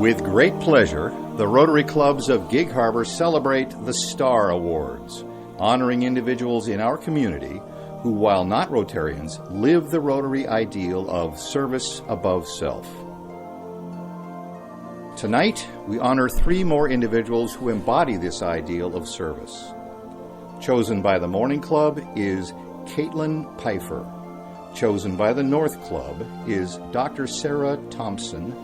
With great pleasure, the Rotary Clubs of Gig Harbor celebrate the Star Awards, honoring individuals in our community who, while not Rotarians, live the Rotary ideal of service above self. Tonight, we honor 3 more individuals who embody this ideal of service. Chosen by the Morning Club is Kaitlin Pifer. Chosen by the North Club is Dr. Sarah Thompson.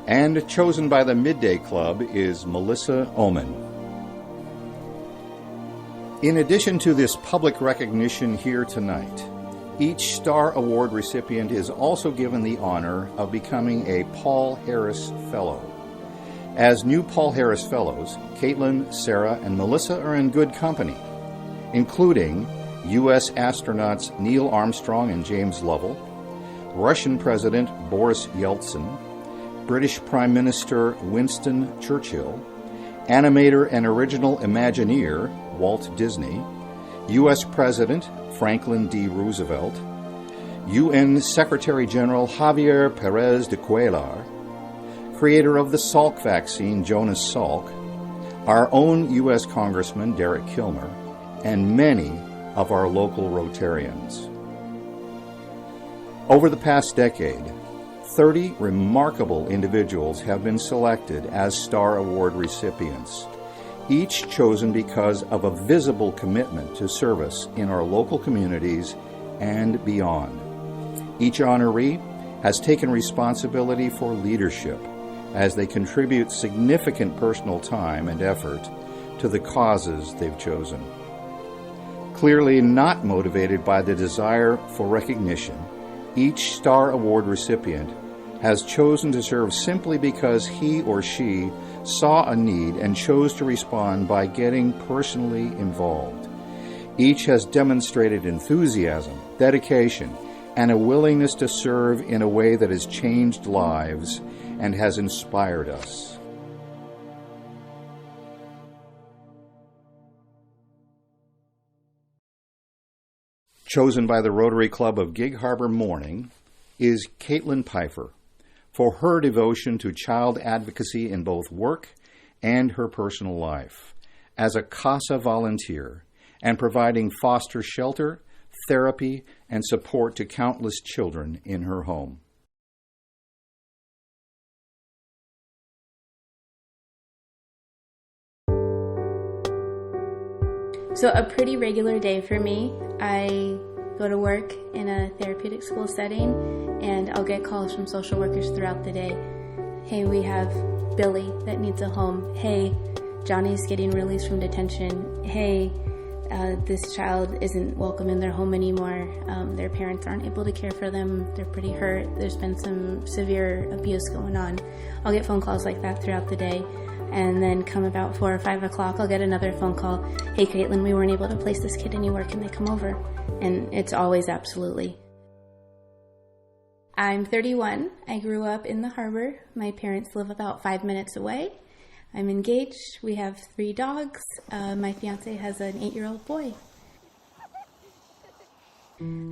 And chosen by the Midday Club is Melissa Oman. In addition to this public recognition here tonight, each Star Award recipient is also given the honor of becoming a Paul Harris Fellow. As new Paul Harris Fellows, Kaitlin, Sarah, and Melissa are in good company, including U.S. astronauts Neil Armstrong and James Lovell, Russian President Boris Yeltsin, British Prime Minister Winston Churchill, animator and original Imagineer Walt Disney, U.S. President Franklin D. Roosevelt, UN Secretary General Javier Perez de Cuellar, creator of the Salk vaccine Jonas Salk, our own U.S. Congressman Derek Kilmer, and many of our local Rotarians. Over the past decade, 30 remarkable individuals have been selected as Star Award recipients, each chosen because of a visible commitment to service in our local communities and beyond. Each honoree has taken responsibility for leadership as they contribute significant personal time and effort to the causes they've chosen. Clearly not motivated by the desire for recognition, each Star Award recipient has chosen to serve simply because he or she saw a need and chose to respond by getting personally involved. Each has demonstrated enthusiasm, dedication, and a willingness to serve in a way that has changed lives and has inspired us. Chosen by the Rotary Club of Gig Harbor Morning is Kaitlin Pifer for her devotion to child advocacy in both work and her personal life, as a CASA volunteer, and providing foster shelter, therapy, and support to countless children in her home. So a pretty regular day for me. I go to work in a therapeutic school setting, and I'll get calls from social workers throughout the day. Hey, we have Billy that needs a home. Hey, Johnny's getting released from detention. Hey, this child isn't welcome in their home anymore. Their parents aren't able to care for them. They're pretty hurt. There's been some severe abuse going on. I'll get phone calls like that throughout the day. And then come about 4 or 5 o'clock, I'll get another phone call. Hey, Kaitlin, we weren't able to place this kid anywhere. Can they come over? And it's always absolutely. I'm 31. I grew up in the harbor. My parents live about 5 minutes away. I'm engaged. We have 3 dogs. My fiance has an 8-year-old boy.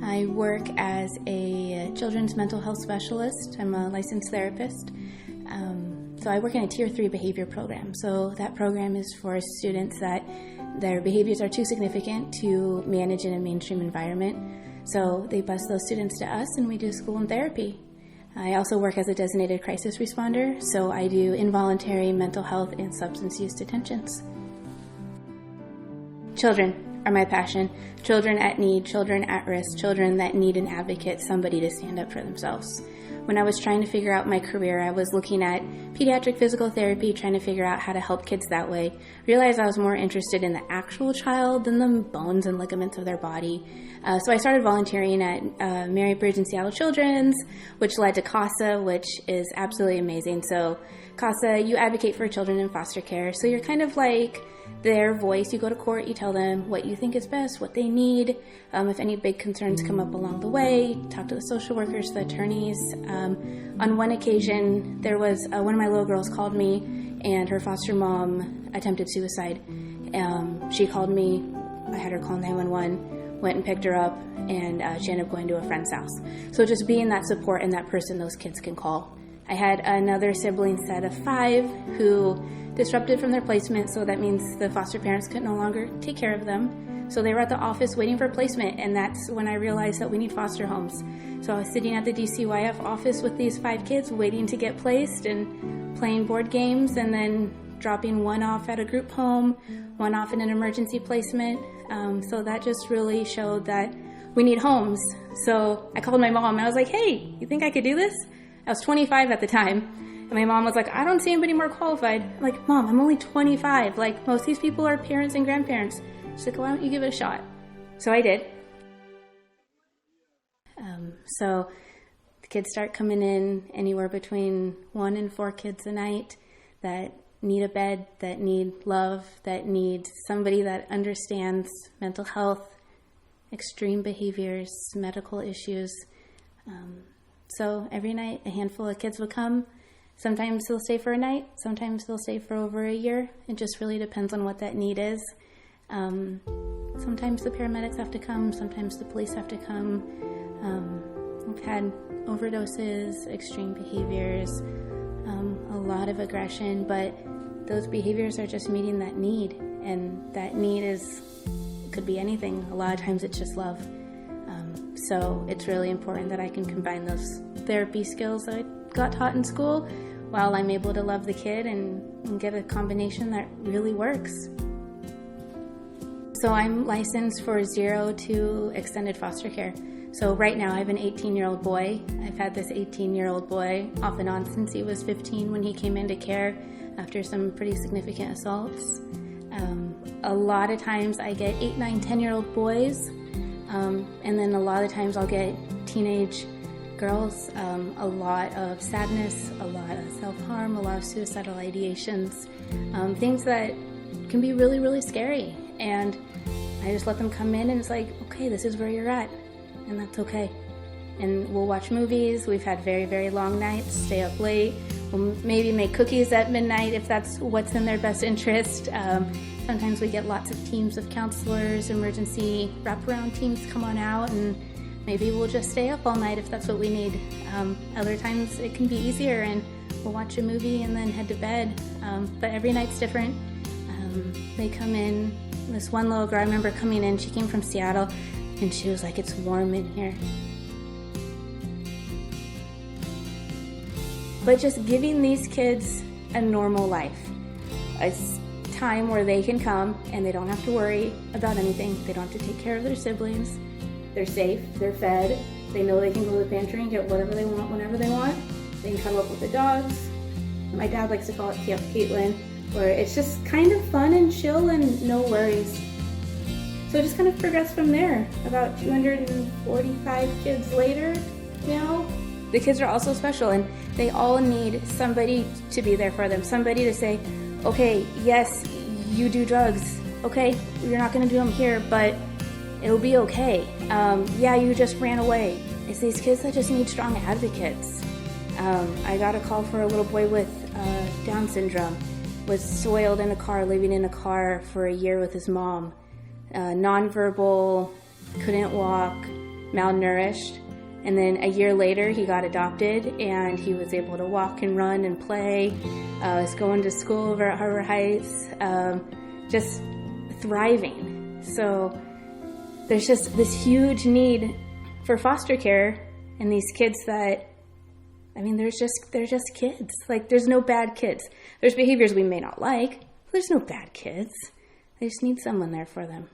I work as a children's mental health specialist. I'm a licensed therapist. So I work in a Tier 3 behavior program. So that program is for students that their behaviors are too significant to manage in a mainstream environment. So they bus those students to us, and we do school and therapy. I also work as a designated crisis responder, so I do involuntary mental health and substance use detentions. Children are my passion. Children at need, children at risk, children that need an advocate, somebody to stand up for themselves. When I was trying to figure out my career, I was looking at pediatric physical therapy, trying to figure out how to help kids that way. Realized I was more interested in the actual child than the bones and ligaments of their body. So I started volunteering at Mary Bridge and Seattle Children's, which led to CASA, which is absolutely amazing. So CASA, you advocate for children in foster care. So you're kind of like their voice. You go to court, you tell them what you think is best, what they need. If any big concerns come up along the way, talk to the social workers, the attorneys. On one occasion, there was one of my little girls called me, and her foster mom attempted suicide. She called me. I had her call 911, went and picked her up, and she ended up going to a friend's house. So just being that support and that person those kids can call I had another sibling set of 5 who disrupted from their placement, so that means the foster parents could no longer take care of them. So they were at the office waiting for placement, and that's when I realized that we need foster homes. So I was sitting at the DCYF office with these 5 kids waiting to get placed and playing board games, and then dropping one off at a group home, one off in an emergency placement. So that just really showed that we need homes. So I called my mom and I was like, hey, you think I could do this? I was 25 at the time. And my mom was like, I don't see anybody more qualified. I'm like, Mom, I'm only 25. Like, most of these people are parents and grandparents. She's like, why don't you give it a shot? So I did. So the kids start coming in anywhere between 1 and 4 kids a night that need a bed, that need love, that need somebody that understands mental health, extreme behaviors, medical issues. So every night a handful of kids would come. Sometimes they'll stay for a night, sometimes they'll stay for over a year. It just really depends on what that need is. Sometimes the paramedics have to come, sometimes the police have to come. We've had overdoses, extreme behaviors, a lot of aggression, but those behaviors are just meeting that need, and that need could be anything. A lot of times it's just love. So it's really important that I can combine those therapy skills that I got taught in school while I'm able to love the kid and get a combination that really works. So I'm licensed for 0 to extended foster care. So right now I have an 18-year-old boy. I've had this 18-year-old boy off and on since he was 15 when he came into care after some pretty significant assaults. A lot of times I get 8, 9, 10-year-old boys, and then a lot of times I'll get teenage girls, a lot of sadness, a lot of self-harm, a lot of suicidal ideations, things that can be really, really scary. And I just let them come in and it's like, okay, this is where you're at, and that's okay. And we'll watch movies. We've had very, very long nights, stay up late. We'll maybe make cookies at midnight if that's what's in their best interest. Sometimes we get lots of teams of counselors, emergency wraparound teams come on out, and maybe we'll just stay up all night if that's what we need. Other times it can be easier and we'll watch a movie and then head to bed. But every night's different. They come in. This one little girl, I remember coming in, she came from Seattle, and she was like, it's warm in here. But just giving these kids a normal life, a time where they can come and they don't have to worry about anything. They don't have to take care of their siblings. They're safe, they're fed, they know they can go to the pantry and get whatever they want whenever they want. They can cuddle up with the dogs. My dad likes to call it Camp Kaitlin, where it's just kind of fun and chill and no worries. So it just kind of progressed from there. About 245 kids later now. The kids are also special, and they all need somebody to be there for them. Somebody to say, okay, yes, you do drugs. Okay, you're not gonna do them here, but it'll be okay. Yeah, you just ran away. It's these kids that just need strong advocates. I got a call for a little boy with Down syndrome. Was soiled in a car, living in a car for a year with his mom. Nonverbal, couldn't walk, malnourished. And then a year later, he got adopted and he was able to walk and run and play. Was going to school over at Harbor Heights, just thriving. So there's just this huge need for foster care, and these kids that, I mean, they're just kids. Like, there's no bad kids. There's behaviors we may not like, but there's no bad kids. They just need someone there for them.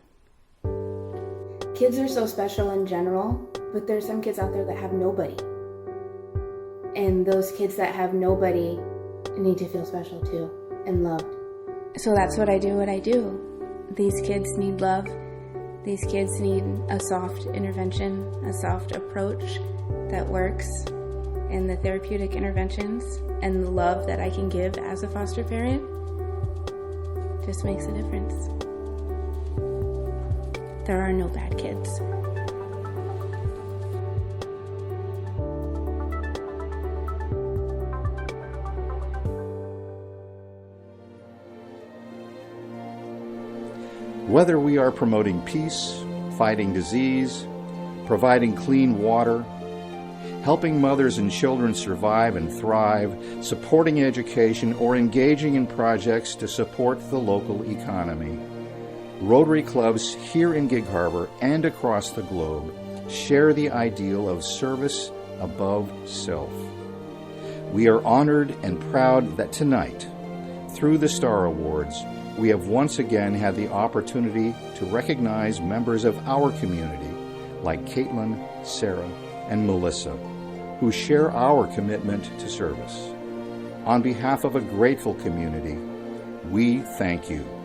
Kids are so special in general, but there's some kids out there that have nobody. And those kids that have nobody need to feel special too and loved. So that's what I do. These kids need love. These kids need a soft intervention, a soft approach that works. And the therapeutic interventions and the love that I can give as a foster parent just makes a difference. There are no bad kids. Whether we are promoting peace, fighting disease, providing clean water, helping mothers and children survive and thrive, supporting education, or engaging in projects to support the local economy. Rotary clubs here in Gig Harbor and across the globe share the ideal of service above self. We are honored and proud that tonight, through the Star Awards, we have once again had the opportunity to recognize members of our community like Kaitlin, Sarah, and Melissa, who share our commitment to service. On behalf of a grateful community, we thank you.